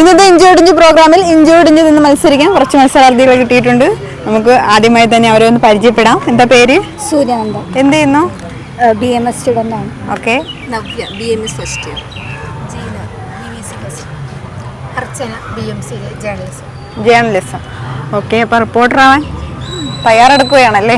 ഇന്നത്തെ ഇഞ്ചോടിഞ്ച് പ്രോഗ്രാമിൽ ഇഞ്ചോടിഞ്ച് നിന്ന് മത്സരിക്കാൻ കുറച്ച് മത്സരാർത്ഥികളെ കിട്ടിയിട്ടുണ്ട്. നമുക്ക് ആദ്യമായി തന്നെ അവരെ ഒന്ന് പരിചയപ്പെടാം. എന്താ പേര്? സൂര്യാനന്ദ. എന്ത് ചെയ്യുന്നു? BMS സ്റ്റുഡൻ്റ് ആണ്. Okay. Navya BMS first year. Jeena BVC first. Archana BMC journalism. Okay. അപ്പോൾ റിപ്പോർട്ടറാവാൻ തയ്യാറെടുക്കുകയാണല്ലേ?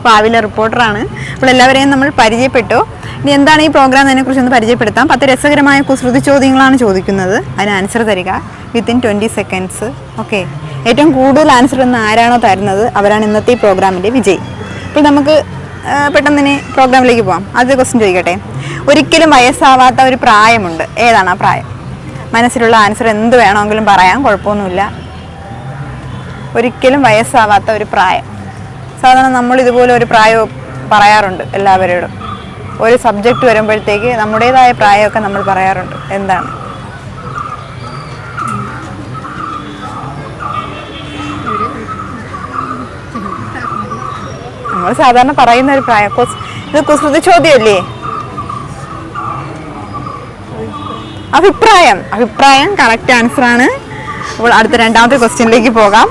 ഭാവിയിലെ റിപ്പോർട്ടറാണ്. അപ്പോൾ എല്ലാവരെയും നമ്മൾ പരിചയപ്പെട്ടു. ഇനി എന്താണ് ഈ പ്രോഗ്രാം അതിനെക്കുറിച്ച് ഒന്ന് പരിചയപ്പെടുത്താം. 10 രസകരമായ കുസൃതി ചോദ്യങ്ങളാണ് ചോദിക്കുന്നത്. അതിന് ആൻസർ തരിക വിത്തിൻ 20 സെക്കൻഡ്സ്. ഓക്കെ. ഏറ്റവും കൂടുതൽ ആൻസർ എന്ന് ആരാണോ തരുന്നത് അവരാണ് ഇന്നത്തെ ഈ പ്രോഗ്രാമിൻ്റെ വിജയി. അപ്പോൾ നമുക്ക് പെട്ടെന്ന് തന്നെ പ്രോഗ്രാമിലേക്ക് പോകാം. ആദ്യത്തെ ക്വസ്റ്റ്യൻ ചോദിക്കട്ടെ. ഒരിക്കലും വയസ്സാവാത്ത ഒരു പ്രായമുണ്ട്. ഏതാണ് ആ പ്രായം? മനസ്സിലുള്ള ആൻസർ എന്ത് വേണമെങ്കിലും പറയാം, കുഴപ്പമൊന്നുമില്ല. ഒരിക്കലും വയസ്സാവാത്ത ഒരു പ്രായം. സാധാരണ നമ്മൾ ഇതുപോലെ ഒരു പ്രായം പറയാറുണ്ട് എല്ലാവരോടും. ഒരു സബ്ജക്റ്റ് വരുമ്പോഴത്തേക്ക് നമ്മുടേതായ പ്രായമൊക്കെ നമ്മൾ പറയാറുണ്ട്. എന്താണ്? നമ്മൾ സാധാരണ പറയുന്ന ഒരു പ്രായം. ഇത് കുസൃതി ചോദ്യമല്ലേ? അഭിപ്രായം കറക്റ്റ് ആൻസർ ആണ്. അപ്പോൾ അടുത്ത രണ്ടാമത്തെ ക്വസ്റ്റ്യനിലേക്ക് പോകാം.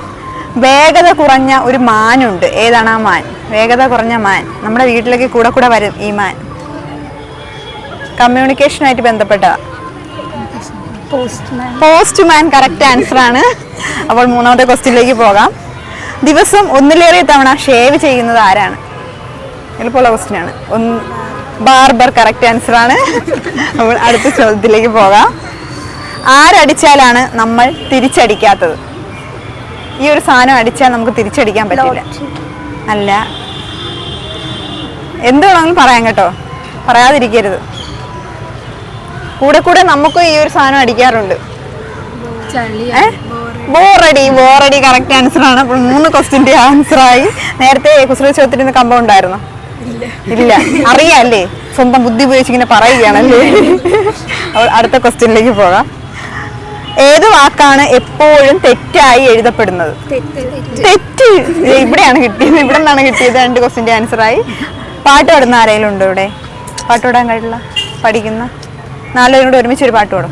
വേഗത കുറഞ്ഞ ഒരു മാനുണ്ട്. ഏതാണ് ആ മാൻ? വേഗത കുറഞ്ഞ മാൻ. നമ്മുടെ വീട്ടിലേക്ക് കൂടെ വരും ഈ മാൻ. കമ്മ്യൂണിക്കേഷനുമായിട്ട് ബന്ധപ്പെട്ടതാ. പോസ്റ്റ്മാൻ കറക്റ്റ് ആൻസർ ആണ്. അപ്പോൾ മൂന്നാമത്തെ ക്വസ്റ്റ്യനിലേക്ക് പോകാം. ദിവസം ഒന്നിലേറെ തവണ ഷേവ് ചെയ്യുന്നത് ആരാണ്? എളുപ്പമുള്ള ക്വസ്റ്റ്യൻ ആണ്. ബാർബർ കറക്റ്റ് ആൻസർ ആണ്. അപ്പോൾ അടുത്ത ചോദ്യത്തിലേക്ക് പോകാം. ആരടിച്ചാലാണ് നമ്മൾ തിരിച്ചടിക്കാത്തത്? ഈ ഒരു സാധനം അടിച്ചാൽ നമുക്ക് തിരിച്ചടിക്കാൻ പറ്റില്ല. അല്ല, എന്ത് വേണമെങ്കിലും പറയാം കേട്ടോ, പറയാതിരിക്കരുത്. കൂടെ നമുക്ക് ഈ ഒരു സാധനം അടിക്കാറുണ്ട്. ബോറടി കറക്റ്റ് ആൻസർ ആണ്. അപ്പോൾ 3 ക്വസ്റ്റ്യൻ്റെ ആൻസറായി. നേരത്തെ കുസൃതി ചോദ്യത്തിന് കമ്പം ഉണ്ടായിരുന്നോ? ഇല്ല. അറിയാല്ലേ, സ്വന്തം ബുദ്ധി ഉപയോഗിച്ച് ഇങ്ങനെ പറയുകയാണല്ലേ. അപ്പോൾ അടുത്ത ക്വസ്റ്റ്യനിലേക്ക് പോകാം. ഏത് വാക്കാണ് എപ്പോഴും തെറ്റായി എഴുതപ്പെടുന്നത്? തെറ്റ്. ഇവിടെയാണ് കിട്ടിയത്. ഇവിടെ നിന്നാണ് കിട്ടിയത്. 2 ക്വസ്റ്റ്യൻ്റെ ആൻസറായി. പാട്ട് പാടുന്ന ആരെങ്കിലും ഉണ്ടോ ഇവിടെ? പാട്ട് പാടാൻ കഴിയില്ല പഠിക്കുന്ന 4 പേരും കൂടെ ഒരുമിച്ച് ഒരു പാട്ട് പാടും?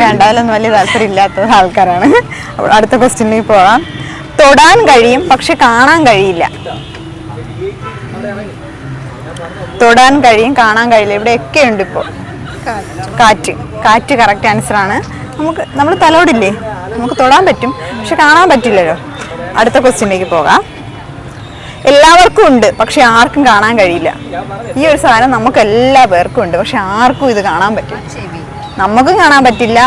വേണ്ട, അതിലൊന്നും വലിയ താല്പര്യം ഇല്ലാത്ത ആൾക്കാരാണ്. അപ്പോൾ അടുത്ത ക്വസ്റ്റ്യനിലേക്ക് പോകാം. തൊടാൻ കഴിയും പക്ഷെ കാണാൻ കഴിയില്ല. തൊടാൻ കഴിയും, കാണാൻ കഴിയില്ല. ഇവിടെയൊക്കെ ഉണ്ട് ഇപ്പോൾ. കാറ്റ് കറക്റ്റ് ആൻസർ ആണ്. നമ്മൾ തലോടില്ലേ, നമുക്ക് തൊടാൻ പറ്റും പക്ഷെ കാണാൻ പറ്റില്ലല്ലോ. അടുത്ത ക്വസ്റ്റ്യനിലേക്ക് പോകാം. എല്ലാവർക്കും ഉണ്ട് പക്ഷെ ആർക്കും കാണാൻ കഴിയില്ല. ഈ ഒരു സാധനം നമുക്ക് എല്ലാ പേർക്കും ഉണ്ട് പക്ഷെ ആർക്കും ഇത് കാണാൻ പറ്റും. നമുക്കും കാണാൻ പറ്റില്ല.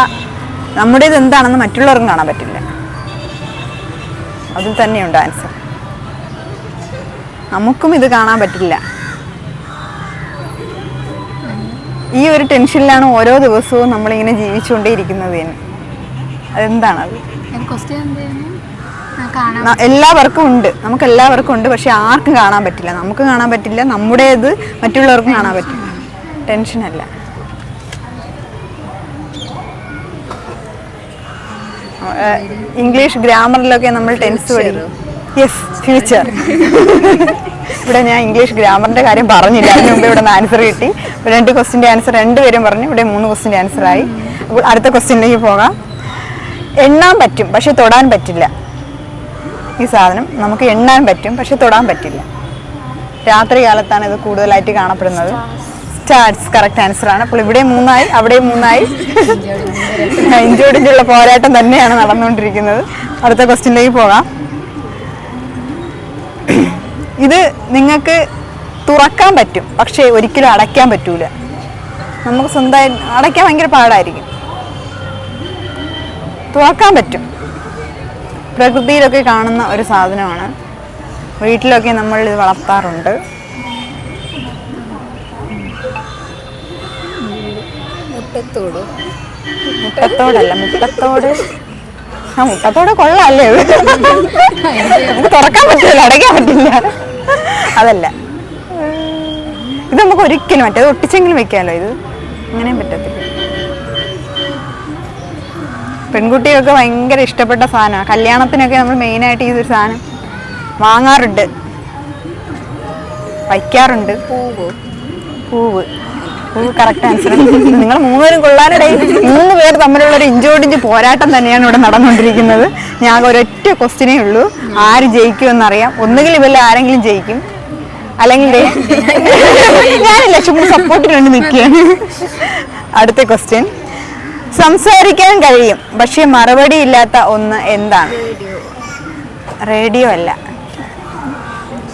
നമ്മുടേത് എന്താണെന്ന് മറ്റുള്ളവർക്കും കാണാൻ പറ്റില്ല. അതിൽ തന്നെയുണ്ട് ആൻസർ. നമുക്കും ഇത് കാണാൻ പറ്റില്ല. ഈ ഒരു ടെൻഷനിലാണ് ഓരോ ദിവസവും നമ്മളിങ്ങനെ ജീവിച്ചുകൊണ്ടേയിരിക്കുന്നത്. അതെന്താണത്? എല്ലാവർക്കും ഉണ്ട്, നമുക്ക് എല്ലാവർക്കും ഉണ്ട് പക്ഷെ ആർക്കും കാണാൻ പറ്റില്ല. നമുക്ക് കാണാൻ പറ്റില്ല, നമ്മുടേത് മറ്റുള്ളവർക്കും കാണാൻ പറ്റില്ല. ടെൻഷനല്ല. ഇംഗ്ലീഷ് ഗ്രാമറിലൊക്കെ നമ്മൾ ടെൻസ് പഠിക്കും. Yes, future. ഇവിടെ ഞാൻ ഇംഗ്ലീഷ് ഗ്രാമറിന്റെ കാര്യം പറഞ്ഞില്ല. അതിന് മുമ്പ് ഇവിടെ നിന്ന് ആൻസർ കിട്ടി. 2 ക്വസ്റ്റ്യൻ്റെ ആൻസർ 2 പേരും പറഞ്ഞു. ഇവിടെ 3 ക്വസ്റ്റ്യൻ്റെ ആൻസറായി. അപ്പോൾ അടുത്ത ക്വസ്റ്റ്യനിലേക്ക് പോകാം. എണ്ണാൻ പറ്റും പക്ഷെ തൊടാൻ പറ്റില്ല. ഈ സാധനം നമുക്ക് എണ്ണാൻ പറ്റും പക്ഷെ തൊടാൻ പറ്റില്ല. രാത്രി കാലത്താണ് ഇത് കൂടുതലായിട്ട് കാണപ്പെടുന്നത്. സ്റ്റാർസ് കറക്റ്റ് ആൻസർ ആണ്. അപ്പോൾ ഇവിടെ 3 ആയി, അവിടെ 3 ആയി. ഇഞ്ചോടിഞ്ചുള്ള പോരാട്ടം തന്നെയാണ് നടന്നുകൊണ്ടിരിക്കുന്നത്. അടുത്ത ക്വസ്റ്റ്യനിലേക്ക് പോകാം. ഇത് നിങ്ങൾക്ക് തുറക്കാൻ പറ്റും പക്ഷേ ഒരിക്കലും അടയ്ക്കാൻ പറ്റൂല. നമുക്ക് സ്വന്തമായി അടയ്ക്കാൻ ഭയങ്കര പാടായിരിക്കും. തുറക്കാൻ പറ്റും. പ്രകൃതിയിലൊക്കെ കാണുന്ന ഒരു സാധനമാണ്. വീട്ടിലൊക്കെ നമ്മൾ ഇത് വളർത്താറുണ്ട്. മുട്ടത്തോടല്ല, മുട്ടത്തോട് കൊള്ളാല്ലേ? നമുക്ക് തുറക്കാൻ പറ്റില്ല, അടയ്ക്കാൻ പറ്റില്ല. അതല്ല, ഇത് നമുക്ക് ഒരിക്കലും മറ്റേത് ഒട്ടിച്ചെങ്കിലും വെക്കാമല്ലോ. ഇത് അങ്ങനെയും പറ്റത്തില്ല. പെൺകുട്ടികൾക്ക് ഭയങ്കര ഇഷ്ടപ്പെട്ട സാധനമാണ്. കല്യാണത്തിനൊക്കെ നമ്മൾ മെയിനായിട്ട് ഈ ഒരു സാധനം വാങ്ങാറുണ്ട്, വയ്ക്കാറുണ്ട്. പൂവ് കറക്റ്റ് ആൻസർ. നിങ്ങൾ മൂന്നുപേരും കൊള്ളാനിടയിൽ 3 പേർ തമ്മിലുള്ള ഒരു ഇഞ്ചോടിഞ്ച് പോരാട്ടം തന്നെയാണ് ഇവിടെ നടന്നുകൊണ്ടിരിക്കുന്നത്. ഞാൻ ഒരൊറ്റ ക്വസ്റ്റ്യനേ ഉള്ളൂ, ആര് ജയിക്കുമെന്നറിയാം. ഒന്നുകിൽ ഇവരിൽ ആരെങ്കിലും ജയിക്കും, അല്ലെങ്കിൽ ഞാനില്ല, ചുമ്മാ സപ്പോർട്ടിന് വേണ്ടി നിൽക്കുകയാണ്. അടുത്ത ക്വസ്റ്റ്യൻ, സംസാരിക്കാൻ കഴിയും പക്ഷെ മറുപടി ഇല്ലാത്ത ഒന്ന് എന്താണ്? റേഡിയോ അല്ല.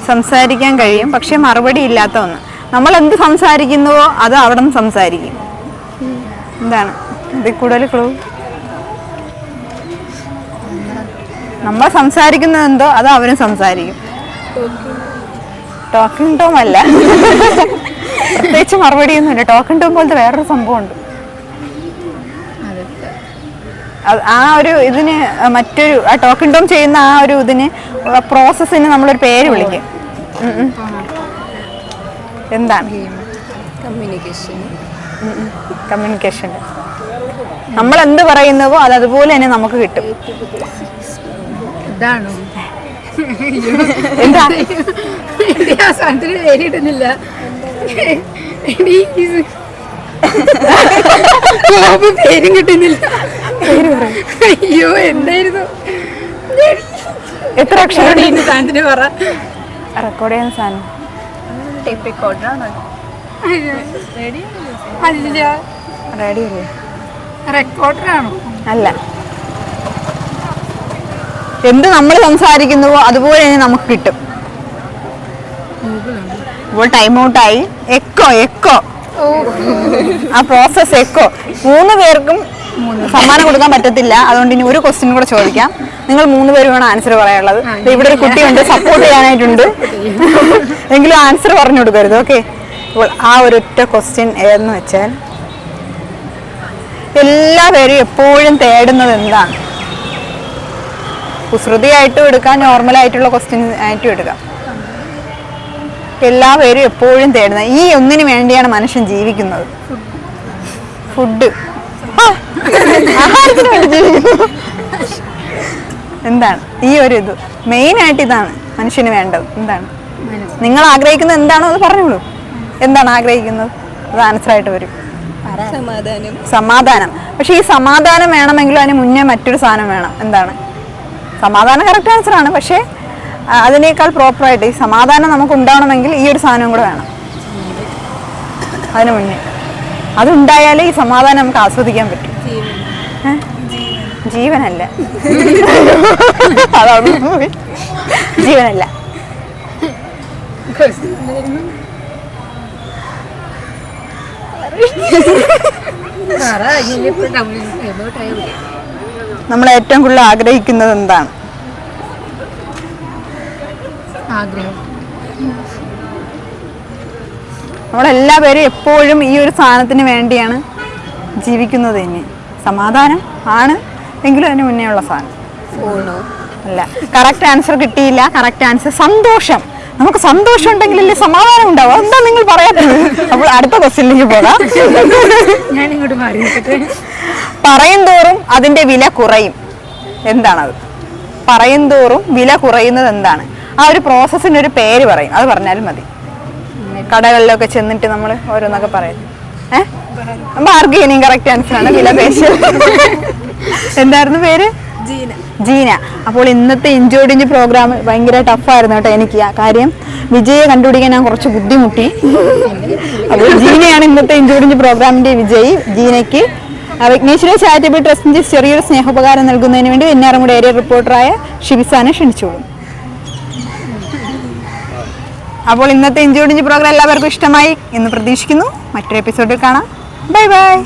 സംസാരിക്കാൻ കഴിയും പക്ഷെ മറുപടി ഇല്ലാത്ത ഒന്ന്. നമ്മൾ എന്ത് സംസാരിക്കുന്നുവോ അത് അവിടെ നിന്ന് സംസാരിക്കും. എന്താണ് ഇതിൽ കൂടുതൽ ക്ലൂ? നമ്മൾ സംസാരിക്കുന്നത് എന്തോ അത് അവരും സംസാരിക്കും. ടോക്കിംഗ് ടോം അല്ല, പ്രത്യേകിച്ച് മറുപടിയൊന്നുമില്ല. ടോക്കിംഗ് ടോം പോലത്തെ വേറൊരു സംഭവമുണ്ട്. ആ ഒരു ഇതിന് മറ്റൊരു ടോക്കിംഗ് ടോം ചെയ്യുന്ന ആ ഒരു ഇതിന് പ്രോസസ്സിന് നമ്മളൊരു പേര് വിളിക്കും. എന്താണ്? കമ്മ്യൂണിക്കേഷൻ. നമ്മൾ എന്ത് പറയുന്നവോ അത് അതുപോലെ തന്നെ നമുക്ക് കിട്ടും. എന്താ പേരിടുന്നില്ല. പേരും കിട്ടുന്നില്ല. അയ്യോ എന്തായിരുന്നു? എത്ര അക്ഷരം? സാധനത്തിന് പറ. റെക്കോർഡ് ചെയ്യുന്ന സാധനം റേഡിയോ റെക്കോർഡറാണോ? അല്ല. എന്ത് നമ്മൾ സംസാരിക്കുന്നുവോ അതുപോലെ തന്നെ നമുക്ക് കിട്ടും. ഇപ്പോൾ ടൈം ഔട്ടായി. എക്കോ ആ പ്രോസസ് എക്കോ. 3 പേർക്കും സമ്മാനം കൊടുക്കാൻ പറ്റത്തില്ല. അതുകൊണ്ട് ഇനി ഒരു ക്വസ്റ്റ്യൻ കൂടെ ചോദിക്കാം. നിങ്ങൾ 3 പേര് വേണം ആൻസർ പറയാനുള്ളത്. ഇവിടെ ഒരു കുട്ടിയുണ്ട്, സപ്പോർട്ട് ചെയ്യാനായിട്ടുണ്ട്. എങ്കിലും ആൻസർ പറഞ്ഞു കൊടുക്കരുത്. ഓക്കെ. അപ്പോൾ ആ ഒരൊറ്റ ക്വസ്റ്റ്യൻ ഏതെന്ന് വെച്ചാൽ, എല്ലാവരും എപ്പോഴും തേടുന്നത് എന്താണ്? കുസൃതിയായിട്ടും എടുക്കാം, നോർമലായിട്ടുള്ള ക്വസ്റ്റ്യൻ ആയിട്ടും എടുക്കാം. എല്ലാവരും എപ്പോഴും തേടുന്നത്, ഈ ഒന്നിനു വേണ്ടിയാണ് മനുഷ്യൻ ജീവിക്കുന്നത്. ഫുഡ്. ആഹാരത്തിന് വേണ്ടി ജീവിക്കുന്നു. എന്താണ് ഈ ഒരു ഇത്? മെയിനായിട്ട് ഇതാണ് മനുഷ്യന് വേണ്ടത്. എന്താണ് നിങ്ങൾ ആഗ്രഹിക്കുന്നത്? എന്താണോ അത് പറഞ്ഞോളൂ. എന്താണ് ആഗ്രഹിക്കുന്നത്? അത് ആൻസറായിട്ട് വരും. സമാധാനം. പക്ഷെ ഈ സമാധാനം വേണമെങ്കിലും അതിന് മുന്നേ മറ്റൊരു സാധനം വേണം. എന്താണ്? സമാധാനം കറക്റ്റ് ആൻസറാണ്, പക്ഷേ അതിനേക്കാൾ പ്രോപ്പറായിട്ട് ഈ സമാധാനം നമുക്ക് ഉണ്ടാവണമെങ്കിൽ ഈ ഒരു സാധനം കൂടെ വേണം അതിന് മുന്നേ. അതുണ്ടായാലേ ഈ സമാധാനം നമുക്ക് ആസ്വദിക്കാൻ പറ്റും. ജീവനല്ല. അതാണ് ജീവനല്ല. നമ്മൾ ഏറ്റവും കൂടുതൽ ആഗ്രഹിക്കുന്നത് എന്താണ്? നമ്മളെല്ലാവരും എപ്പോഴും ഈ ഒരു സാധനത്തിന് വേണ്ടിയാണ് ജീവിക്കുന്നത്. തന്നെ സമാധാനം ആണ് എങ്കിലും അതിന് മുന്നേ ഉള്ള സാധനം അല്ല. കറക്റ്റ് ആൻസർ കിട്ടിയില്ല. കറക്റ്റ് ആൻസർ സന്തോഷം. നമുക്ക് സന്തോഷം ഉണ്ടെങ്കിലല്ലേ സമാധാനം ഉണ്ടാവും. എന്താ നിങ്ങൾ പറയാത്തത്? അപ്പോൾ അടുത്ത ക്വസ്റ്റ്യനിലേക്ക് പോകാം. പറയും തോറും അതിന്റെ വില കുറയും. എന്താണത്? പറയും തോറും വില കുറയുന്നത് എന്താണ്? ആ ഒരു പ്രോസസ്സിന് ഒരു പേര് പറയും. അത് പറഞ്ഞാലും മതി. കടകളിലൊക്കെ ചെന്നിട്ട് നമ്മൾ ഓരോന്നൊക്കെ പറയും. ബാർഗെയിനിങ് കറക്റ്റ് ആൻസറാണ്. വില പേശൽ. എന്തായിരുന്നു പേര്? ജീന. അപ്പോൾ ഇന്നത്തെ ഇഞ്ചോടിഞ്ച് പ്രോഗ്രാം ഭയങ്കര ടഫായിരുന്നു കേട്ടോ എനിക്ക്. ആ കാര്യം വിജയെ കണ്ടുപിടിക്കാൻ ഞാൻ കുറച്ച് ബുദ്ധിമുട്ടി. അപ്പോൾ ജീനയാണ് ഇന്നത്തെ ഇഞ്ചോടിഞ്ച് പ്രോഗ്രാമിന്റെ വിജയി. ജീനയ്ക്ക് വിഘ്നേശ്വര ചാരിറ്റബിൾ ട്രസ്റ്റിന്റെ ചെറിയൊരു സ്നേഹോപകാരം നൽകുന്നതിന് വേണ്ടി വെഞ്ഞാറമൂട് ഏരിയ റിപ്പോർട്ടറായ ഷിബിസാനെ ക്ഷണിച്ചോളും. അപ്പോൾ ഇന്നത്തെ ഇഞ്ചോടിഞ്ച് പ്രോഗ്രാം എല്ലാവർക്കും ഇഷ്ടമായി എന്ന് പ്രതീക്ഷിക്കുന്നു. മറ്റൊരു എപ്പിസോഡിൽ കാണാം. Bye bye.